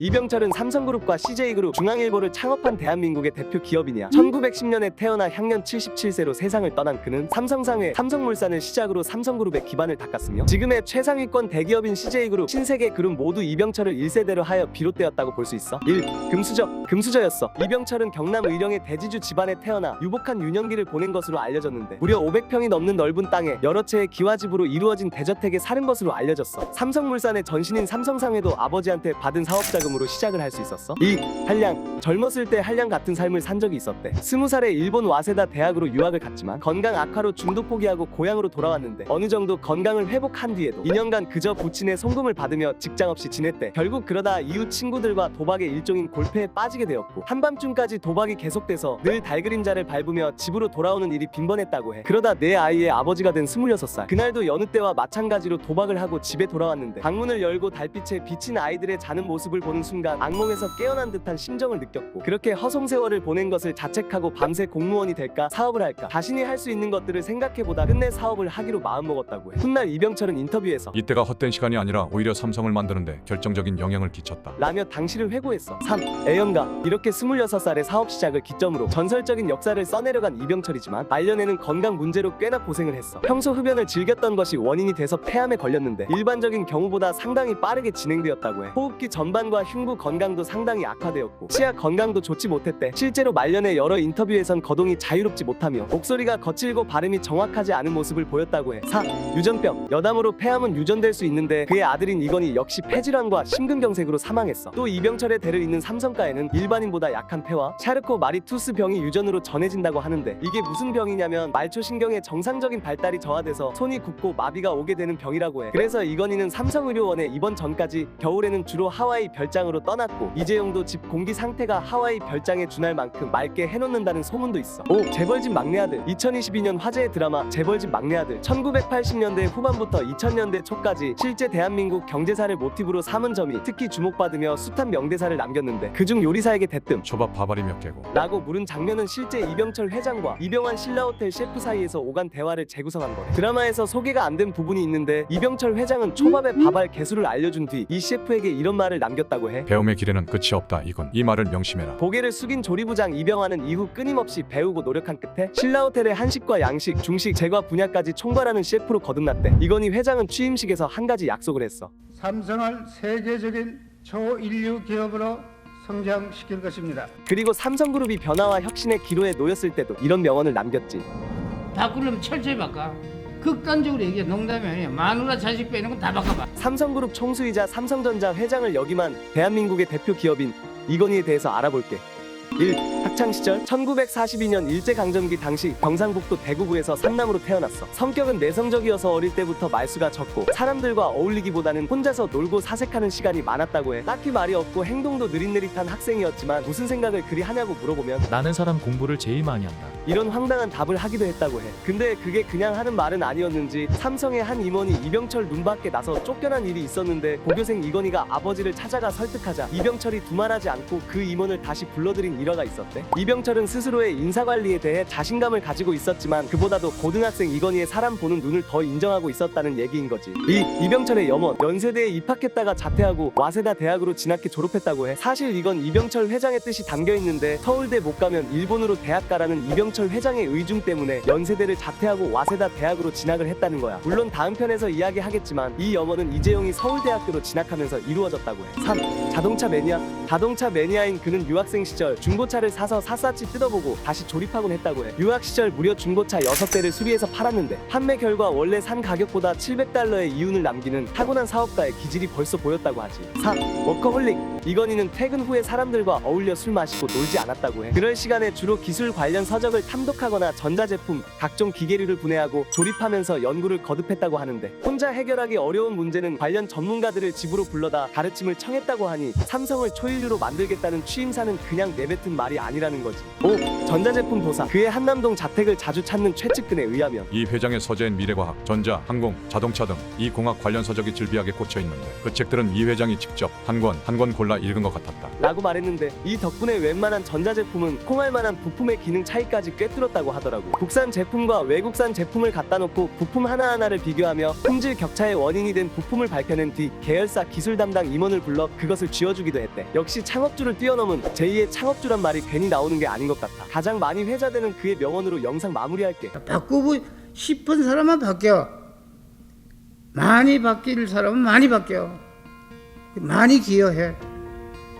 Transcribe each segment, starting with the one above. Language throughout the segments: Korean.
이병철은 삼성그룹과 CJ그룹, 중앙일보를 창업한 대한민국의 대표 기업인이야. 1910년에 태어나 향년 77세로 세상을 떠난 그는 삼성상회, 삼성물산을 시작으로 삼성그룹의 기반을 닦았으며 지금의 최상위권 대기업인 CJ그룹, 신세계그룹 모두 이병철을 1세대로 하여 비롯되었다고 볼 수 있어. 1. 금수저였어. 이병철은 경남 의령의 대지주 집안에 태어나 유복한 유년기를 보낸 것으로 알려졌는데 무려 500평이 넘는 넓은 땅에 여러 채의 기와집으로 이루어진 대저택에 사는 것으로 알려졌어. 삼성물산의 전신인 삼성상회도 아버지한테 받은 사업자금으로 시작을 할 수 있었어. 2. 한량. 젊었을 때 한량 같은 삶을 산 적이 있었대. 20살에 일본 와세다 대학으로 유학을 갔지만 건강 악화로 중도 포기하고 고향으로 돌아왔는데 어느 정도 건강을 회복한 뒤에도 2년간 그저 부친의 송금을 받으며 직장 없이 지냈대. 결국 그러다 이웃 친구들과 도박의 일종인 골패에 빠지게 되었고 한밤중까지 도박이 계속돼서 늘 달그림자를 밟으며 집으로 돌아오는 일이 빈번했다고 해. 그러다 내 아이의 아버지가 된 26살. 그날도 여느 때와 마찬가지로 도박을 하고 집에 돌아왔는데 방문을 열고 달빛에 비친 아이들의 자는 모습을 보는 순간 악몽에서 깨어난 듯한 심정을 느꼈고 그렇게 허송세월을 보낸 것을 자책하고 밤새 공무원이 될까 사업을 할까 자신이 할 수 있는 것들을 생각해보다 끝내 사업을 하기로 마음먹었다고 해. 훗날 이병철은 인터뷰에서 이때가 헛된 시간이 아니라 오히려 삼성을 만드는데 결정적인 영향을 끼쳤다 라며 당시를 회고했어. 3. 애연가. 이렇게 26살의 사업 시작을 기점으로 전설적인 역사를 써내려간 이병철이지만 말년에는 건강 문제로 꽤나 고생을 했어. 평소 흡연을 즐겼던 것이 원인이 돼서 폐암에 걸렸는데 일반적인 경우보다 상당히 빠르게 진행되었다고 해. 호흡기 전반과 흉부 건강도 상당히 악화되었고 치아 건강도 좋지 못했대. 실제로 말년에 여러 인터뷰에선 거동이 자유롭지 못하며 목소리가 거칠고 발음이 정확하지 않은 모습을 보였다고 해. 4. 유전병. 여담으로 폐암은 유전될 수 있는데 그의 아들인 이건희 역시 폐질환과 심근경색으로 사망했어. 또 이병철의 대를 잇는 삼성가에는 일반인보다 약한 폐와 샤르코마리투스 병이 유전으로 전해진다고 하는데 이게 무슨 병이냐면 말초신경의 정상적인 발달이 저하돼서 손이 굽고 마비가 오게 되는 병이라고 해. 그래서 이건희는 삼성의료원에 입원 전까지 겨울에는 주로 하와이 별장으로 떠났고 이재용도 집 공기 상태가 하와이 별장에 준할 만큼 맑게 해놓는다는 소문도 있어. 5. 재벌집 막내 아들. 2022년 화제의 드라마 재벌집 막내 아들. 1980년대 후반부터 2000년대 초까지 실제 대한민국 경제사를 모티브로 삼은 점이 특히 주목받으며 숱한 명대사를 남겼는데 그중 요리사에게 대뜸 초밥 밥알이 몇 개고 라고 물은 장면은 실제 이병철 회장과 이병환 신라호텔 셰프 사이에서 오간 대화를 재구성한 거래. 드라마에서 소개가 안 된 부분이 있는데 이병철 회장은 초밥의 밥알 개수를 알려준 뒤 이 셰프에게 이런 말을 남겼다고 해. 배움의 길에는 끝이 없다 이건. 이 말을 명심해라. 고개를 숙인 조리부장 이병환은 이후 끊임없이 배우고 노력한 끝에 신라호텔의 한식과 양식, 중식, 제과 분야까지 총괄하는 셰프로 거듭났대. 이건희 회장은 취임식에서 한 가지 약속을 했어. 삼성을 세계적인 초인류 기업으로 성장시킬 것입니다. 그리고 삼성그룹이 변화와 혁신의 기로에 놓였을 때도 이런 명언을 남겼지. 바꾸려면 철저히 바꿔. 극단적으로 얘기해. 농담이 아니야. 마누라 자식 빼는 건 다 바꿔봐. 삼성그룹 총수이자 삼성전자 회장을 역임한 대한민국의 대표 기업인 이건희에 대해서 알아볼게. 1. 학창시절 1942년 일제강점기 당시 경상북도 대구구에서 삼남으로 태어났어. 성격은 내성적이어서 어릴 때부터 말수가 적고 사람들과 어울리기보다는 혼자서 놀고 사색하는 시간이 많았다고 해. 딱히 말이 없고 행동도 느릿느릿한 학생이었지만 무슨 생각을 그리 하냐고 물어보면 나는 사람 공부를 제일 많이 한다. 이런 황당한 답을 하기도 했다고 해. 근데 그게 그냥 하는 말은 아니었는지 삼성의 한 임원이 이병철 눈밖에 나서 쫓겨난 일이 있었는데 고교생 이건희가 아버지를 찾아가 설득하자 이병철이 두말하지 않고 그 임원을 다시 불러들인 일화가 있었대. 이병철은 스스로의 인사관리에 대해 자신감을 가지고 있었지만 그보다도 고등학생 이건희의 사람 보는 눈을 더 인정하고 있었다는 얘기인 거지. 2. 이병철의 염원. 연세대에 입학했다가 자퇴하고 와세다 대학으로 진학해 졸업했다고 해. 사실 이건 이병철 회장의 뜻이 담겨있는데 서울대 못 가면 일본으로 대학 가라는 이병철 회장의 의중 때문에 연세대를 자퇴하고 와세다 대학으로 진학을 했다는 거야. 물론 다음 편에서 이야기하겠지만 이 염원은 이재용이 서울대학교로 진학하면서 이루어졌다고 해. 3. 자동차 매니아. 자동차 매니아인 그는 유학생 시절 중고차를 사서 샅샅이 뜯어보고 다시 조립하곤 했다고 해. 유학 시절 무려 중고차 6대를 수리해서 팔았는데 판매 결과 원래 산 가격보다 $700의 이윤을 남기는 타고난 사업가의 기질이 벌써 보였다고 하지. 4. 워커홀릭. 이건희는 퇴근 후에 사람들과 어울려 술 마시고 놀지 않았다고 해. 그럴 시간에 주로 기술 관련 서적을 탐독하거나 전자제품, 각종 기계류를 분해하고 조립하면서 연구를 거듭했다고 하는데 혼자 해결하기 어려운 문제는 관련 전문가들을 집으로 불러다 가르침을 청했다고 하니 삼성을 초일류로 만들겠다는 취임사는 그냥 내뱉은 말이 아니라는 거지. 5. 전자제품 도사. 그의 한남동 자택을 자주 찾는 최측근에 의하면 이 회장의 서재엔 미래과학, 전자, 항공, 자동차 등 이 공학 관련 서적이 질비하게 꽂혀 있는데 그 책들은 이 회장이 직접 한 권 골라 몰라 읽은 것 같았다. 라고 말했는데 이 덕분에 웬만한 전자제품은 통할 만한 부품의 기능 차이까지 꿰뚫었다고 하더라고. 국산 제품과 외국산 제품을 갖다 놓고 부품 하나하나를 비교하며 품질 격차의 원인이 된 부품을 밝혀낸 뒤 계열사 기술 담당 임원을 불러 그것을 쥐어주기도 했대. 역시 창업주를 뛰어넘은 제2의 창업주란 말이 괜히 나오는 게 아닌 것 같아. 가장 많이 회자되는 그의 명언으로 영상 마무리할게. 바꾸고 싶은 사람만 바뀌어. 많이 바뀔 사람은 많이 바뀌어. 많이 기여해.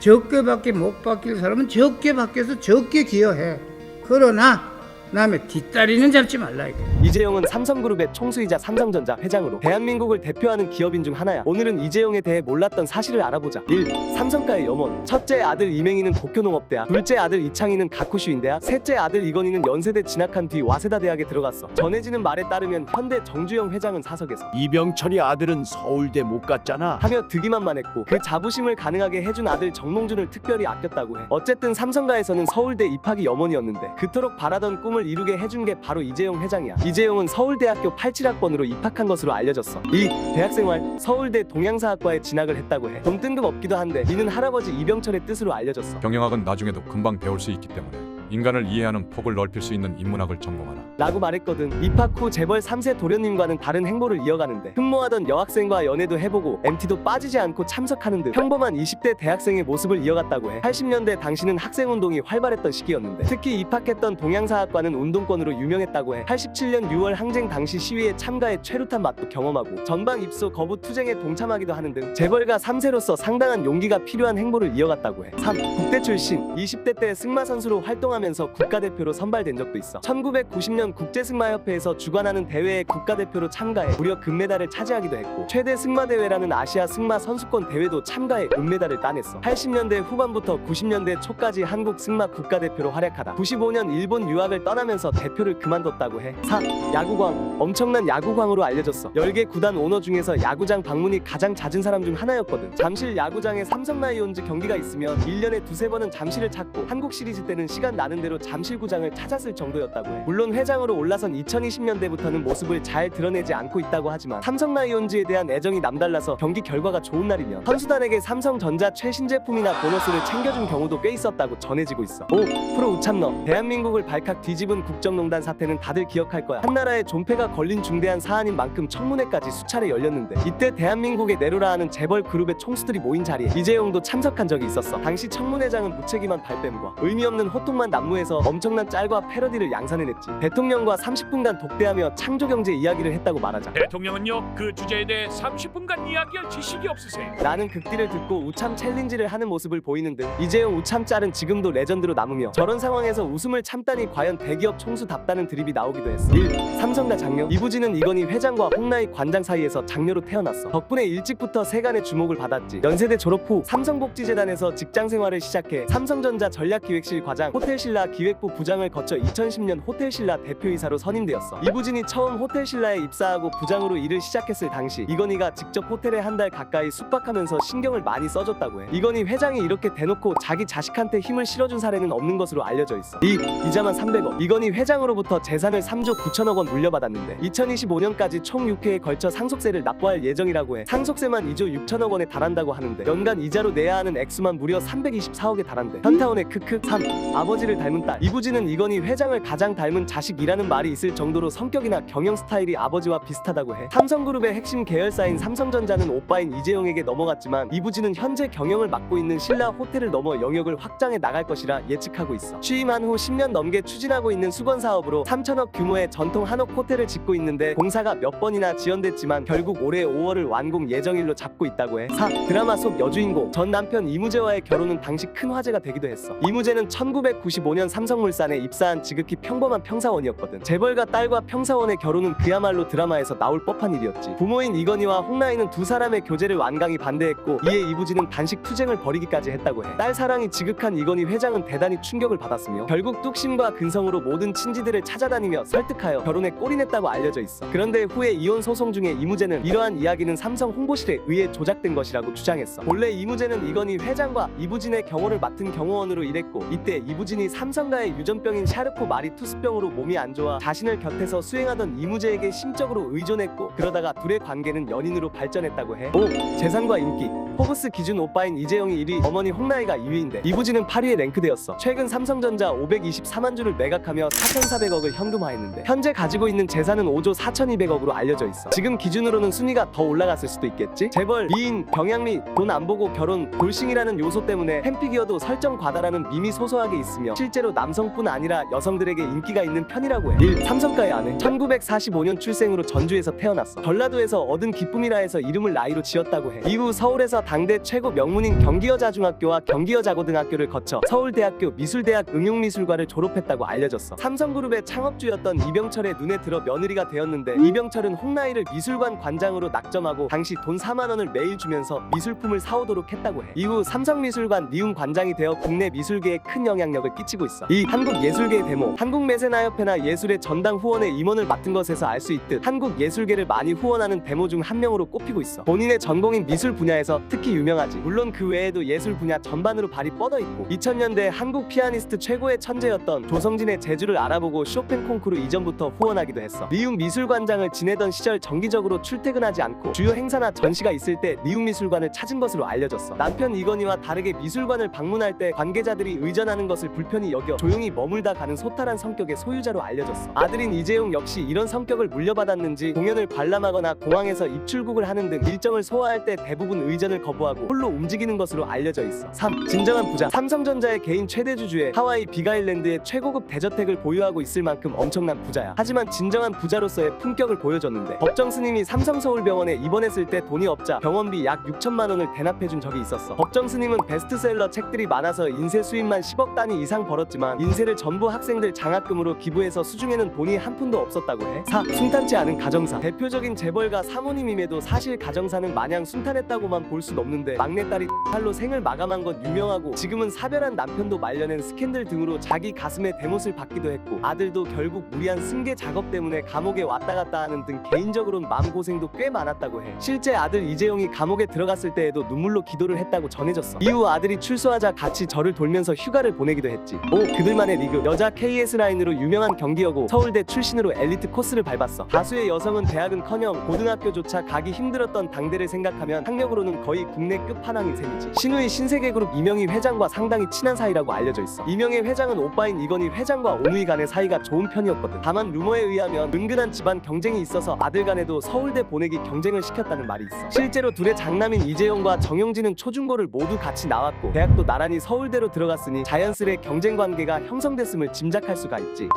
적게밖에 못 바뀔 사람은 적게 바뀌어서 적게 기여해. 그러나 남의 뒷다리는 잡지 말라 이게. 이재용은 삼성그룹의 총수이자 삼성전자 회장으로 대한민국을 대표하는 기업인 중 하나야. 오늘은 이재용에 대해 몰랐던 사실을 알아보자. 1. 삼성가의 염원. 첫째 아들 이맹희는 도쿄농업대학, 둘째 아들 이창희는 가쿠슈인대학, 셋째 아들 이건희는 연세대 진학한 뒤 와세다 대학에 들어갔어. 전해지는 말에 따르면 현대 정주영 회장은 사석에서 이병철이 아들은 서울대 못 갔잖아. 하며 득이만만 했고 그 자부심을 가능하게 해준 아들 정몽준을 특별히 아꼈다고 해. 어쨌든 삼성가에서는 서울대 입학이 염원이었는데 그토록 바라던 꿈을 이루게 해준 게 바로 이재용 회장이야. 이재용은 서울대학교 87학번으로 입학한 것으로 알려졌어. 2. 대학생활. 서울대 동양사학과에 진학을 했다고 해. 좀 뜬금없기도 한데 이는 할아버지 이병철의 뜻으로 알려졌어. 경영학은 나중에도 금방 배울 수 있기 때문에 인간을 이해하는 폭을 넓힐 수 있는 인문학을 전공하라. 라고 말했거든. 입학 후 재벌 3세 도련님과는 다른 행보를 이어가는데 흠모하던 여학생과 연애도 해보고 MT도 빠지지 않고 참석하는 듯 평범한 20대 대학생의 모습을 이어갔다고 해. 80년대 당시는 학생운동이 활발했던 시기였는데 특히 입학했던 동양사학과는 운동권으로 유명했다고 해. 87년 6월 항쟁 당시 시위에 참가해 최루탄 맛도 경험하고 전방 입소 거부 투쟁에 동참하기도 하는 등 재벌가 3세로서 상당한 용기가 필요한 행보를 이어갔다고 해. 3. 국대 출신. 20대 때 승마 선수로 활동하면서 국가대표로 선발된 적도 있어. 1990년 국제승마협회에서 주관하는 대회에 국가대표로 참가해 무려 금메달을 차지하기도 했고 최대 승마대회라는 아시아 승마 선수권 대회도 참가해 은메달을 따냈어. 80년대 후반부터 90년대 초까지 한국 승마 국가대표로 활약하다 95년 일본 유학을 떠나면서 대표를 그만뒀다고 해. 4. 야구광. 엄청난 야구광으로 알려졌어. 10개 구단 오너 중에서 야구장 방문이 가장 잦은 사람 중 하나였거든. 잠실 야구장에 삼성 라이온즈 경기가 있으면 1년에 두세 번은 잠실을 찾고 한국 시리즈 때는 시간 나는 대로 잠실구장을 찾았을 정도였다고 해. 물론 회장으로 올라선 2020년대부터는 모습을 잘 드러내지 않고 있다고 하지만 삼성 라이온즈에 대한 애정이 남달라서 경기 결과가 좋은 날이면 선수단에게 삼성전자 최신 제품이나 보너스를 챙겨준 경우도 꽤 있었다고 전해지고 있어. 5. 프로 우참러. 대한민국을 발칵 뒤집은 국정농단 사태는 다들 기억할 거야. 한나라에 존폐가 걸린 중대한 사안인 만큼 청문회까지 수차례 열렸는데 이때 대한민국의 내로라 하는 재벌 그룹의 총수들이 모인 자리에 이재용도 참석한 적이 있었어. 당시 청문회장은 무책임한 발뺌과 의미 없는 호통만 난무해서 엄청난 짤과 패러디를 양산해냈지. 대통령과 30분간 독대하며 창조경제 이야기를 했다고 말하자. 대통령은요 그 주제에 대해 30분간 이야기할 지식이 없으세요. 라는 극딜을 듣고 우참 챌린지를 하는 모습을 보이는 등 이재용 우참 짤은 지금도 레전드로 남으며 저런 상황에서 웃음을 참다니 과연 대기업 총수답다는 드립이 나오기도 했어. 1. 삼성가 장녀. 이부진은 이건희 회장과 홍나희 관장 사이에서 장녀로 태어났어. 덕분에 일찍부터 세간의 주목을 받았지. 연세대 졸업 후 삼성복지재단에서 직장생활을 시작해 삼성전자 전략기획실 과장, 호텔신라 기획부 부장을 거쳐 2010년 호텔신라 대표이사로 선임되었어. 이부진이 처음 호텔신라에 입사하고 부장으로 일을 시작했을 당시 이건희가 직접 호텔에 한 달 가까이 숙박하면서 신경을 많이 써줬다고 해. 이건희 회장이 이렇게 대놓고 자기 자식한테 힘을 실어준 사례는 없는 것으로 알려져 있어. 2. 이자만 300억. 이건희 회장으로부터 재산을 3조 9천억 원 물려받았는데 2025년까지 총 6회에 걸쳐 상속세를 납부할 예정이라고 해. 상속세만 2조 6천억 원에 달한다고 하는데 연간 이자로 내야 하는 액수만 무려 324억에 달한대. 현타원의 크크. 3. 아버지를 닮은 딸. 이부진은 이건희 회장을 가장 닮은 자식이라는 말이 있을 정도로 성격이나 경영 스타일이 아버지와 비슷하다고 해. 삼성그룹의 핵심 계열사인 삼성전자는 오빠인 이재용에게 넘어갔지만 이부진은 현재 경영을 맡고 있는 신라 호텔을 넘어 영역을 확장해 나갈 것이라 예측하고 있어. 취임한 후 10년 넘게 추진하고 있는 수건 사업으로 3천억 규모의 전통 한옥 호텔을 짓고 있는데 공사가 몇 번이나 지연됐지만 결국 올해 5월을 완공 예정일로 잡고 있다고 해. 4. 드라마 속 여주인공. 전 남편 이무재와의 결혼은 당시 큰 화제가 되기도 했어. 이무재는 1995년 삼성물산에 입사한 지극히 평범한 평사원이었거든. 재벌가 딸과 평사원의 결혼은 그야말로 드라마에서 나올 법한 일이었지. 부모인 이건희와 홍나희는 두 사람의 교제를 완강히 반대했고 이에 이부진은 단식 투쟁을 벌이기까지 했다고 해. 딸 사랑이 지극한 이건희 회장은 대단히 충격을 받았으며 결국 뚝심과 근성으로 모든 친지들을 찾아다니며 설득하여 결혼에 골인했다고 알려져 있어. 그런데 후에 이혼 소송 중에 이무재는 이러한 이야기는 삼성 홍보실에 의해 조작된 것이라고 주장했어. 본래 이무재는 이건희 회장과 이부진의 경호를 맡은 경호원으로 일했고 이때 이부진이 이근이 삼성과의 유전병인 샤르코 마리 투스병으로 몸이 안 좋아 자신을 곁에서 수행하던 이무제에게 심적으로 의존했고, 그러다가 둘의 관계는 연인으로 발전했다고 해. 5. 재산과 인기. 포브스 기준 오빠인 이재용이 1위, 어머니 홍나이가 2위인데 이부진은 8위에 랭크되었어. 최근 삼성전자 524만 주를 매각하며 4,400억을 현금화했는데 현재 가지고 있는 재산은 5조 4,200억으로 알려져 있어. 지금 기준으로는 순위가 더 올라갔을 수도 있겠지? 재벌, 미인, 병양미, 돈 안 보고 결혼, 돌싱이라는 요소 때문에 햄피기어도 설정 과다라는 밈이 소소하게 있으며 실제로 남성뿐 아니라 여성들에게 인기가 있는 편이라고 해. 1. 삼성가의 아내. 1945년 출생으로 전주에서 태어났어. 전라도에서 얻은 기쁨이라 해서 이름을 나이로 지었다고 해. 이후 서울에서 당대 최고 명문인 경기여자중학교와 경기여자고등학교를 거쳐 서울대학교 미술대학 응용미술과를 졸업했다고 알려졌어. 삼성그룹의 창업주였던 이병철의 눈에 들어 며느리가 되었는데, 이병철은 홍나이를 미술관 관장으로 낙점하고 당시 돈 4만 원을 매일 주면서 미술품을 사오도록 했다고 해. 이후 삼성미술관 니움 관장이 되어 국내 미술계에 큰 영향력을 끼치고 있어. 이 한국예술계의 데모. 한국매세나협회나 예술의 전당 후원의 임원을 맡은 것에서 알 수 있듯 한국예술계를 많이 후원하는 데모 중 한 명으로 꼽히고 있어. 본인의 전공인 미술 분야에서 특히 유명하지. 물론 그 외에도 예술 분야 전반으로 발이 뻗어 있고, 2000년대 한국 피아니스트 최고의 천재였던 조성진의 재주를 알아보고 쇼팽 콩쿠르 이전부터 후원하기도 했어. 니움 미술관장을 지내던 시절 정기적으로 출퇴근하지 않고 주요 행사나 전시가 있을 때 니움 미술관을 찾은 것으로 알려졌어. 남편 이건희와 다르게 미술관을 방문할 때 관계자들이 의전하는 것을 불편히 여겨 조용히 머물다 가는 소탈한 성격의 소유자로 알려졌어. 아들인 이재용 역시 이런 성격을 물려받았는지 공연을 관람하거나 공항에서 입출국을 하는 등 일정을 소화할 때 대부분 의전을 거부하고 홀로 움직이는 것으로 알려져 있어. 3. 진정한 부자. 삼성전자의 개인 최대 주주에 하와이 빅아일랜드의 최고급 대저택을 보유하고 있을 만큼 엄청난 부자야. 하지만 진정한 부자로서의 품격을 보여줬는데, 법정 스님이 삼성서울병원에 입원했을 때 돈이 없자 병원비 약 6천만 원을 대납해준 적이 있었어. 법정 스님은 베스트셀러 책들이 많아서 인쇄 수입만 10억 단위 이상 벌었지만 인쇄를 전부 학생들 장학금으로 기부해서 수중에는 돈이 한 푼도 없었다고 해. 4. 순탄치 않은 가정사. 대표적인 재벌가 사모님임에도 사실 가정사는 마냥 순탄했다고만 볼 순 없는데, 막내딸이 탈로 생을 마감한 건 유명하고 지금은 사별한 남편도 말려낸 스캔들 등으로 자기 가슴에 대못을 받기도 했고, 아들도 결국 무리한 승계 작업 때문에 감옥에 왔다 갔다 하는 등 개인적으로는 마음고생도 꽤 많았다고 해. 실제 아들 이재용이 감옥에 들어갔을 때에도 눈물로 기도를 했다고 전해졌어. 이후 아들이 출소하자 같이 절을 돌면서 휴가를 보내기도 했지. 5. 그들만의 리그. 여자 KS라인으로 유명한 경기여고 서울대 출신으로 엘리트 코스를 밟았어. 다수의 여성은 대학은커녕 고등학교조차 가기 힘들었던 당대를 생각하면 학력으로는 거의 국내 끝판왕인 셈이지. 신우이 신세계그룹 이명희 회장과 상당히 친한 사이라고 알려져 있어. 이명희 회장은 오빠인 이건희 회장과 오누이 간의 사이가 좋은 편이었거든. 다만 루머에 의하면 은근한 집안 경쟁이 있어서 아들 간에도 서울대 보내기 경쟁을 시켰다는 말이 있어. 실제로 둘의 장남인 이재용과 정용진은 초중고를 모두 같이 나왔고 대학도 나란히 서울대로 들어갔으니 자연스레 경쟁 관계가 형성됐음을 짐작할 수가 있지.